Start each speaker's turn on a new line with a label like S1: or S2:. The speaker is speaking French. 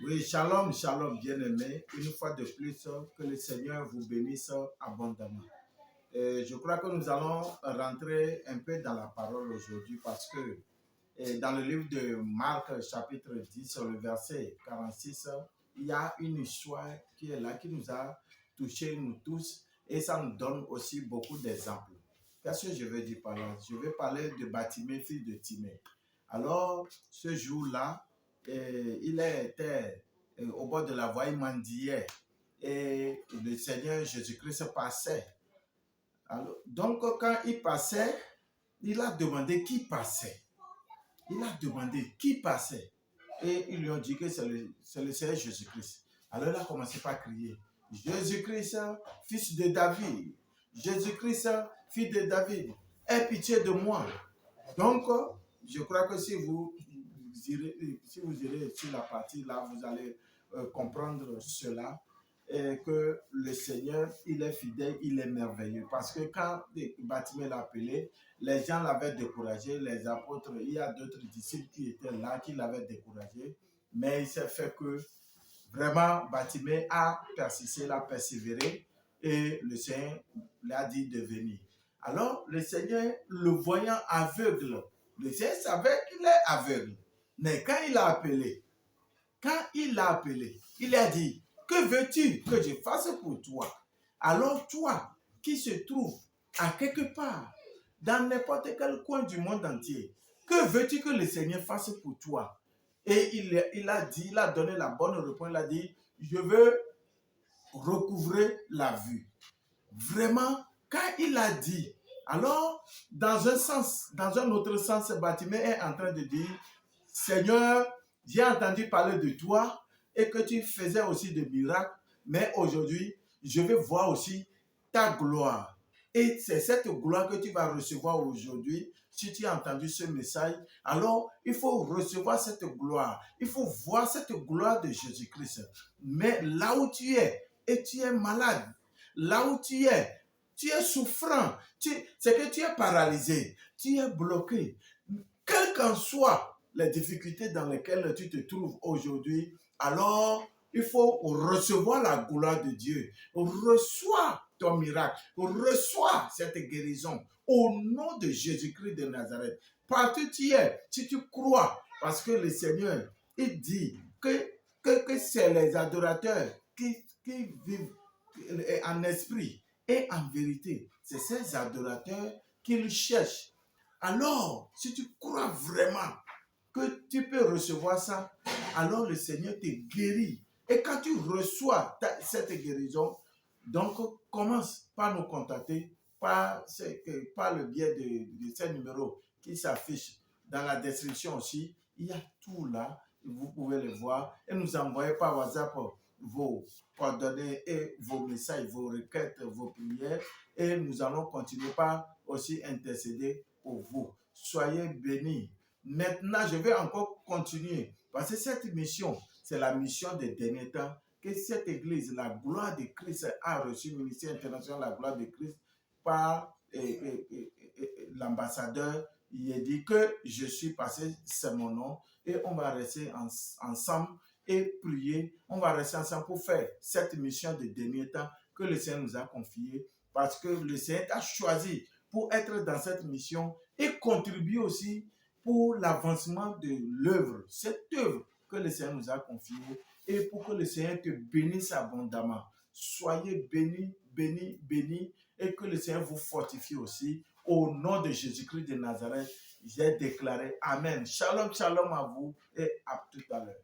S1: Oui, shalom, shalom, bien-aimés. Une fois de plus, que le Seigneur vous bénisse abondamment. Je crois que nous allons rentrer un peu dans la parole aujourd'hui parce que dans le livre de Marc, chapitre 10, le verset 46, il y a une histoire qui est là, qui nous a touchés, nous tous, et ça nous donne aussi beaucoup d'exemples. Qu'est-ce que je veux dire par là? Je vais parler de Bartimée, fils de Timée. Alors, ce jour-là, il était au bord de la voie, il mendiait, et le Seigneur Jésus-Christ passait. Alors, donc, quand il passait, il a demandé qui passait. Il a demandé qui passait. Et ils lui ont dit que c'est le Seigneur Jésus-Christ. Alors il a commencé par crier, Jésus-Christ, fils de David. Jésus-Christ, fils de David. Aie pitié de moi. Donc, je crois que si vous irez sur la partie là, vous allez comprendre cela. Et que le Seigneur, il est fidèle, il est merveilleux. Parce que quand Bartimée l'a appelé, les gens l'avaient découragé, les apôtres, il y a d'autres disciples qui étaient là, qui l'avaient découragé. Mais il s'est fait que vraiment, Bartimée a persisté, il a persévéré et le Seigneur lui a dit de venir. Alors, le Seigneur, le voyant aveugle, le Seigneur savait qu'il est aveugle. Mais quand il a appelé, il a dit, que veux-tu que je fasse pour toi? Alors toi, qui se trouve à quelque part, dans n'importe quel coin du monde entier, que veux-tu que le Seigneur fasse pour toi? Et il a donné la bonne réponse, il a dit, je veux recouvrer la vue. Vraiment, quand il a dit, alors, dans un autre sens, Bartimée est en train de dire, Seigneur, j'ai entendu parler de toi et que tu faisais aussi des miracles, mais aujourd'hui, je vais voir aussi ta gloire. Et c'est cette gloire que tu vas recevoir aujourd'hui. Si tu as entendu ce message, alors il faut recevoir cette gloire. Il faut voir cette gloire de Jésus-Christ. Mais là où tu es, et tu es malade, là où tu es souffrant, c'est que tu es paralysé, tu es bloqué. Quelles qu'en soient les difficultés dans lesquelles tu te trouves aujourd'hui, alors il faut recevoir la gloire de Dieu. Reçois ton miracle, reçois cette guérison au nom de Jésus-Christ de Nazareth. Partout tu es, si tu crois, parce que le Seigneur, il dit que c'est les adorateurs qui vivent en esprit et en vérité. C'est ces adorateurs qu'il cherche. Alors, si tu crois vraiment que tu peux recevoir ça, alors le Seigneur te guérit. Et quand tu reçois cette guérison, donc commence par nous contacter par le biais de ces numéros qui s'affichent dans la description aussi. Il y a tout là, vous pouvez le voir et nous envoyer par WhatsApp vos coordonnées et vos messages, vos requêtes, vos prières et nous allons continuer par aussi intercéder pour vous. Soyez bénis. Maintenant, je vais encore continuer parce que cette mission, c'est la mission des derniers temps que cette église, la gloire de Christ, a reçu le ministère international, la gloire de Christ, par l'ambassadeur. Il a dit que je suis passé, c'est mon nom, et on va rester ensemble et prier. On va rester ensemble pour faire cette mission de dernier temps que le Seigneur nous a confiée, parce que le Seigneur a choisi pour être dans cette mission et contribuer aussi pour l'avancement de l'œuvre, cette œuvre que le Seigneur nous a confiée et pour que le Seigneur te bénisse abondamment. Soyez bénis, bénis, bénis et que le Seigneur vous fortifie aussi. Au nom de Jésus-Christ de Nazareth, j'ai déclaré Amen. Shalom, shalom à vous et à tout à l'heure.